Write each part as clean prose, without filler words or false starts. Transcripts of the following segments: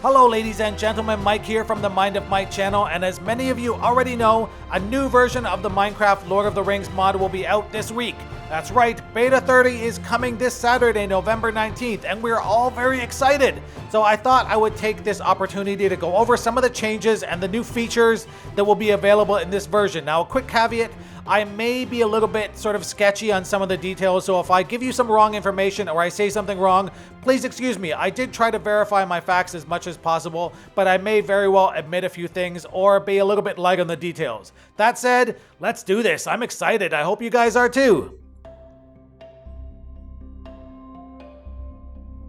Hello ladies and gentlemen, Mike here from the Mind of Mike channel, and as many of you already know, a new version of the Minecraft Lord of the Rings mod will be out this week. That's right, Beta 30 is coming this Saturday, November 19th, and we're all very excited. So I thought I would take this opportunity to go over some of the changes and the new features that will be available in this version. Now, a quick caveat, I may be a little bit sort of sketchy on some of the details, so if I give you some wrong information or I say something wrong, please excuse me. I did try to verify my facts as much as possible, but I may very well admit a few things or be a little bit light on the details. That said, let's do this. I'm excited. I hope you guys are too.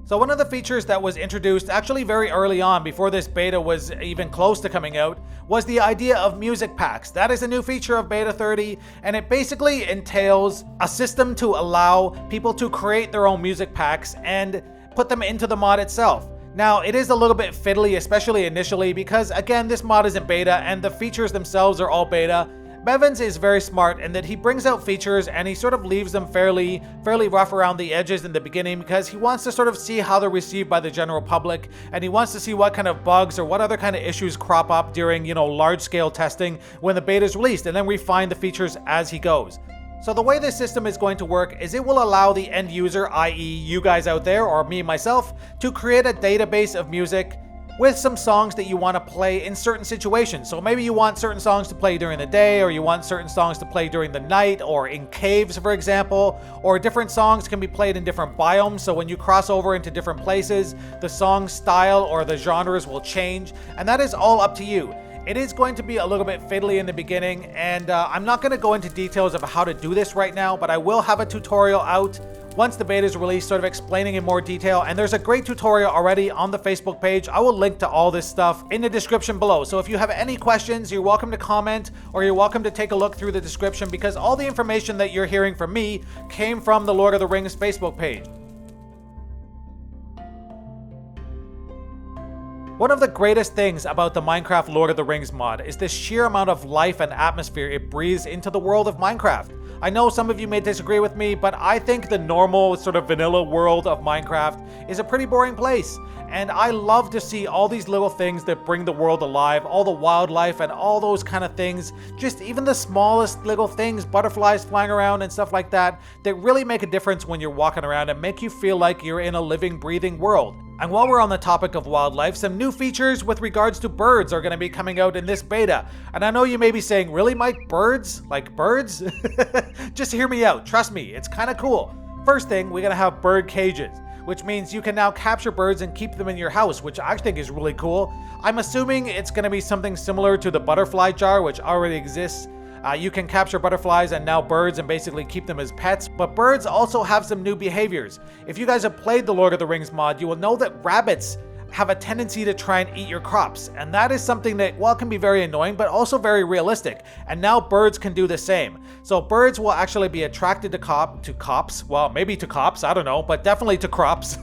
So one of the features that was introduced actually very early on, before this beta was even close to coming out, was the idea of music packs. That is a new feature of Beta 30, and it basically entails a system to allow people to create their own music packs and put them into the mod itself. Now, it is a little bit fiddly, especially initially, because again, this mod isn't beta and the features themselves are all beta. Bevins is very smart in that he brings out features and he sort of leaves them fairly rough around the edges in the beginning because he wants to sort of see how they're received by the general public, and he wants to see what kind of bugs or what other kind of issues crop up during, large-scale testing when the beta is released, and then refine the features as he goes. So the way this system is going to work is it will allow the end user, i.e. you guys out there or me myself, to create a database of music with some songs that you want to play in certain situations. So maybe you want certain songs to play during the day, or you want certain songs to play during the night, or in caves, for example, or different songs can be played in different biomes. So when you cross over into different places, the song style or the genres will change, and that is all up to you. It is going to be a little bit fiddly in the beginning, and I'm not going to go into details of how to do this right now, but I will have a tutorial out once the beta is released, sort of explaining in more detail, and there's a great tutorial already on the Facebook page. I will link to all this stuff in the description below. So if you have any questions, you're welcome to comment, or you're welcome to take a look through the description, because all the information that you're hearing from me came from the Lord of the Rings Facebook page. One of the greatest things about the Minecraft Lord of the Rings mod is the sheer amount of life and atmosphere it breathes into the world of Minecraft. I know some of you may disagree with me, but I think the normal sort of vanilla world of Minecraft is a pretty boring place. And I love to see all these little things that bring the world alive, all the wildlife and all those kind of things, just even the smallest little things, butterflies flying around and stuff like that, that really make a difference when you're walking around and make you feel like you're in a living, breathing world. And while we're on the topic of wildlife, some new features with regards to birds are going to be coming out in this beta. And I know you may be saying, really, Mike? Birds? Like birds? Just hear me out. Trust me, it's kind of cool. First thing, we're going to have bird cages, which means you can now capture birds and keep them in your house, which I think is really cool. I'm assuming it's going to be something similar to the butterfly jar, which already exists. You can capture butterflies and now birds and basically keep them as pets, but birds also have some new behaviors. If you guys have played the Lord of the Rings mod, you will know that rabbits have a tendency to try and eat your crops, and that is something that, well, can be very annoying, but also very realistic, and now birds can do the same. So birds will actually be attracted to cops, well, maybe to cops, I don't know, but definitely to crops,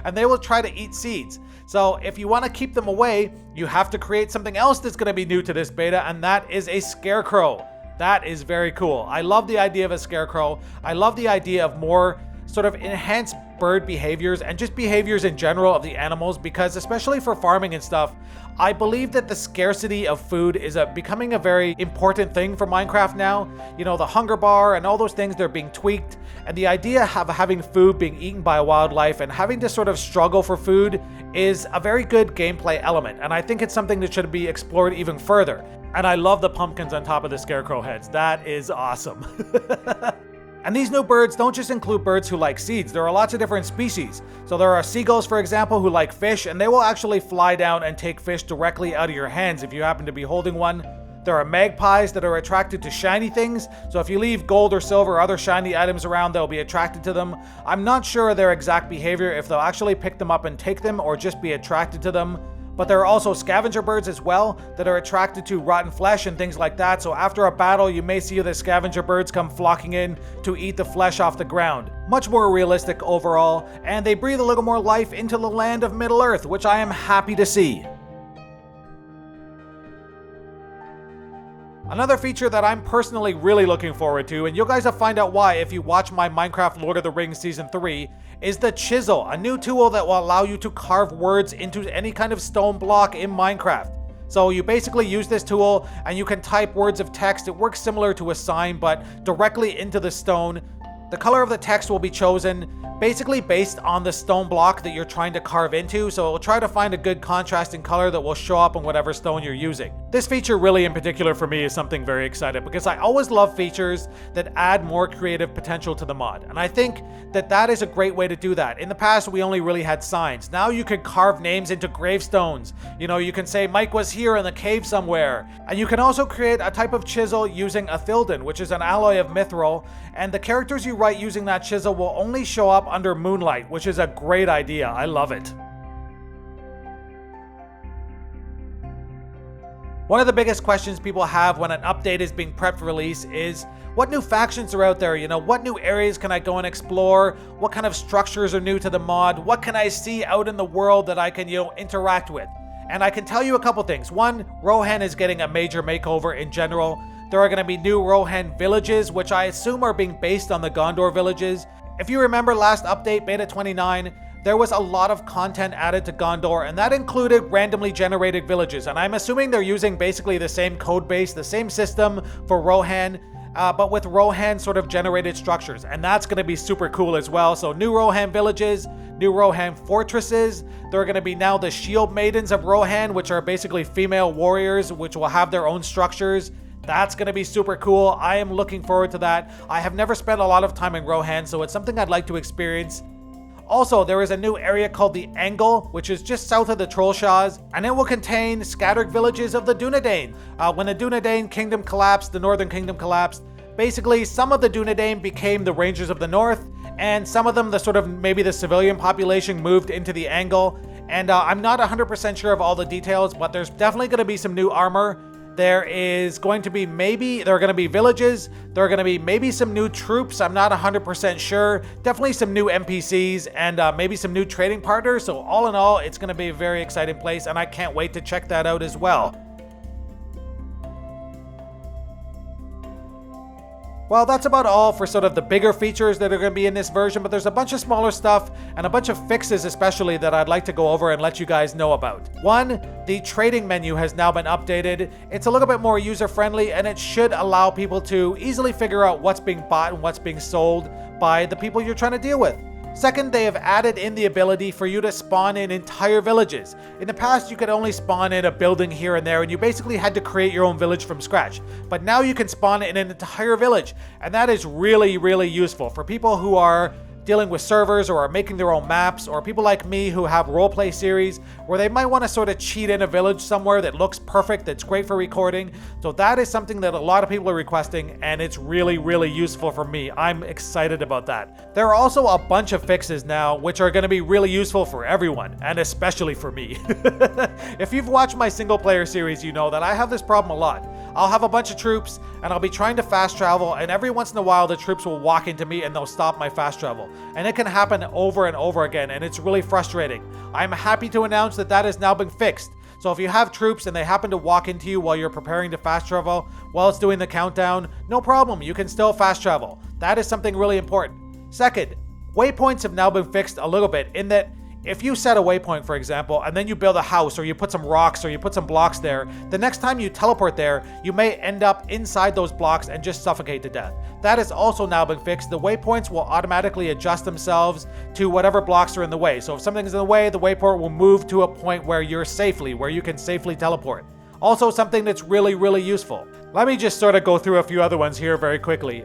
and they will try to eat seeds. So if you want to keep them away, you have to create something else that's going to be new to this beta, and that is a Scarecrow. That is very cool. I love the idea of a Scarecrow. I love the idea of more sort of enhanced bird behaviors and just behaviors in general of the animals, because especially for farming and stuff, I believe that the scarcity of food is becoming a very important thing for Minecraft now. The hunger bar and all those things, they're being tweaked, and the idea of having food being eaten by wildlife and having to sort of struggle for food is a very good gameplay element, and I think it's something that should be explored even further. And I love the pumpkins on top of the Scarecrow heads. That is awesome. And these new birds don't just include birds who like seeds. There are lots of different species. So there are seagulls, for example, who like fish, and they will actually fly down and take fish directly out of your hands if you happen to be holding one. There are magpies that are attracted to shiny things, so if you leave gold or silver or other shiny items around, they'll be attracted to them. I'm not sure of their exact behavior, if they'll actually pick them up and take them or just be attracted to them. But there are also Scavenger Birds as well that are attracted to rotten flesh and things like that, so after a battle you may see the Scavenger Birds come flocking in to eat the flesh off the ground. Much more realistic overall, and they breathe a little more life into the land of Middle-earth, which I am happy to see. Another feature that I'm personally really looking forward to, and you guys will find out why if you watch my Minecraft Lord of the Rings Season 3, is the Chisel, a new tool that will allow you to carve words into any kind of stone block in Minecraft. So you basically use this tool and you can type words of text. It works similar to a sign, but directly into the stone. The color of the text will be chosen basically based on the stone block that you're trying to carve into, so it will try to find a good contrasting color that will show up on whatever stone you're using. This feature really in particular for me is something very exciting because I always love features that add more creative potential to the mod, and I think that that is a great way to do that. In the past we only really had signs. Now you can carve names into gravestones. You know, you can say Mike was here in the cave somewhere, and you can also create a type of chisel using a thilden, which is an alloy of mithril, and the characters you write using that chisel will only show up under moonlight, which is a great idea. I love it. One of the biggest questions people have when an update is being prepped for release is what new factions are out there? You know, what new areas can I go and explore? What kind of structures are new to the mod? What can I see out in the world that I can, interact with? And I can tell you a couple things. One, Rohan is getting a major makeover in general. There are going to be new Rohan villages, which I assume are being based on the Gondor villages. If you remember last update, Beta 29, there was a lot of content added to Gondor, and that included randomly generated villages. And I'm assuming they're using basically the same code base, the same system for Rohan, but with Rohan sort of generated structures. And that's going to be super cool as well. So new Rohan villages, new Rohan fortresses. There are going to be now the Shield Maidens of Rohan, which are basically female warriors, which will have their own structures. That's going to be super cool. I am looking forward to that. I have never spent a lot of time in Rohan, so it's something I'd like to experience. Also, there is a new area called the Angle, which is just south of the Trollshaws, and it will contain scattered villages of the Dunedain. When the Dunedain kingdom collapsed, the Northern Kingdom collapsed, basically some of the Dunedain became the Rangers of the North, and some of them, maybe the civilian population, moved into the Angle. And I'm not 100% sure of all the details, but there's definitely going to be some new armor. There are going to be villages. There are going to be maybe some new troops. I'm not 100% sure. Definitely some new NPCs and maybe some new trading partners. So all in all, it's going to be a very exciting place, and I can't wait to check that out as well. Well, that's about all for sort of the bigger features that are going to be in this version, but there's a bunch of smaller stuff and a bunch of fixes especially that I'd like to go over and let you guys know about. One, the trading menu has now been updated. It's a little bit more user-friendly, and it should allow people to easily figure out what's being bought and what's being sold by the people you're trying to deal with. Second, they have added in the ability for you to spawn in entire villages. In the past, you could only spawn in a building here and there, and you basically had to create your own village from scratch. But now you can spawn in an entire village, and that is really, really useful for people who are dealing with servers or are making their own maps, or people like me who have roleplay series where they might want to sort of cheat in a village somewhere that looks perfect, that's great for recording. So that is something that a lot of people are requesting, and it's really, really useful for me. I'm excited about that. There are also a bunch of fixes now which are going to be really useful for everyone, and especially for me. If you've watched my single player series, you know that I have this problem a lot. I'll have a bunch of troops and I'll be trying to fast travel, and every once in a while the troops will walk into me and they'll stop my fast travel. And it can happen over and over again, and it's really frustrating. I'm happy to announce that that has now been fixed. So if you have troops and they happen to walk into you while you're preparing to fast travel, while it's doing the countdown, no problem, you can still fast travel. That is something really important. Second, waypoints have now been fixed a little bit in that if you set a waypoint, for example, and then you build a house or you put some rocks or you put some blocks there, the next time you teleport there, you may end up inside those blocks and just suffocate to death. That has also now been fixed. The waypoints will automatically adjust themselves to whatever blocks are in the way. So if something's in the way, the waypoint will move to a point where you can safely teleport. Also, something that's really, really useful. Let me just sort of go through a few other ones here very quickly.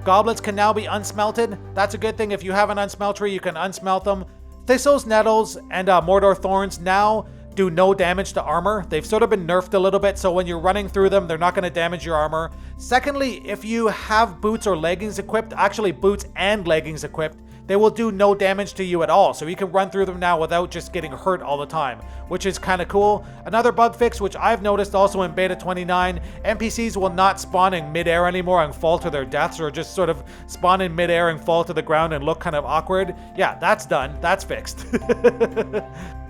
Goblets can now be unsmelted. That's a good thing. If you have an unsmeltery, you can unsmelt them. Thistles, nettles, and Mordor thorns now do no damage to armor. They've sort of been nerfed a little bit, so when you're running through them, they're not going to damage your armor. Secondly, if you have boots or leggings equipped, actually boots and leggings equipped, they will do no damage to you at all, so you can run through them now without just getting hurt all the time, which is kind of cool. Another bug fix, which I've noticed also in Beta 29, NPCs will not spawn in midair anymore and fall to their deaths, or just sort of spawn in midair and fall to the ground and look kind of awkward. Yeah, that's done. That's fixed.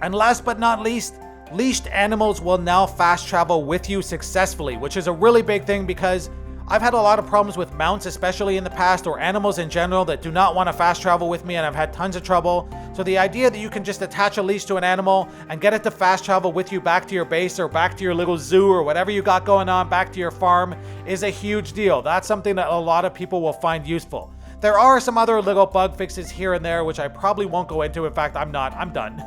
And last but not least, leashed animals will now fast travel with you successfully, which is a really big thing because I've had a lot of problems with mounts, especially in the past, or animals in general that do not want to fast travel with me, and I've had tons of trouble. So the idea that you can just attach a leash to an animal and get it to fast travel with you back to your base or back to your little zoo or whatever you got going on, back to your farm, is a huge deal. That's something that a lot of people will find useful. There are some other little bug fixes here and there, which I probably won't go into. In fact, I'm done.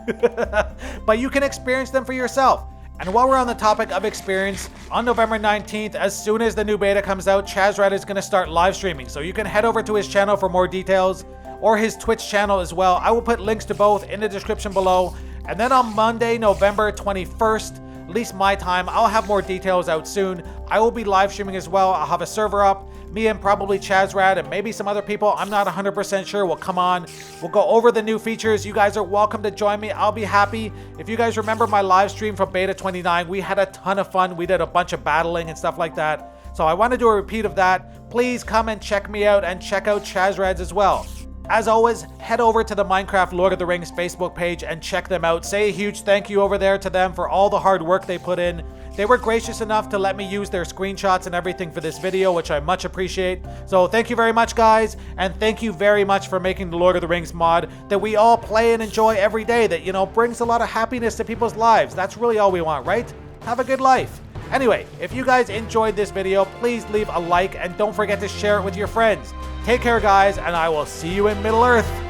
But you can experience them for yourself. And while we're on the topic of experience, on November 19th, as soon as the new beta comes out, Chazrad is going to start live streaming. So you can head over to his channel for more details, or his Twitch channel as well. I will put links to both in the description below. And then on Monday, November 21st, at least my time, I'll have more details out soon. I will be live streaming as well. I'll have a server up. Me and probably Chazrad and maybe some other people, I'm not 100% sure, will come on. We'll go over the new features. You guys are welcome to join me. I'll be happy. If you guys remember my live stream from Beta 29, we had a ton of fun. We did a bunch of battling and stuff like that. So I want to do a repeat of that. Please come and check me out and check out Chazrad's as well. As always, head over to the Minecraft Lord of the Rings Facebook page and check them out. Say a huge thank you over there to them for all the hard work they put in. They were gracious enough to let me use their screenshots and everything for this video, which I much appreciate. So thank you very much, guys, and thank you very much for making the Lord of the Rings mod that we all play and enjoy every day, that, you know, brings a lot of happiness to people's lives. That's really all we want, right? Have a good life. Anyway, if you guys enjoyed this video, please leave a like and don't forget to share it with your friends. Take care, guys, and I will see you in Middle-earth.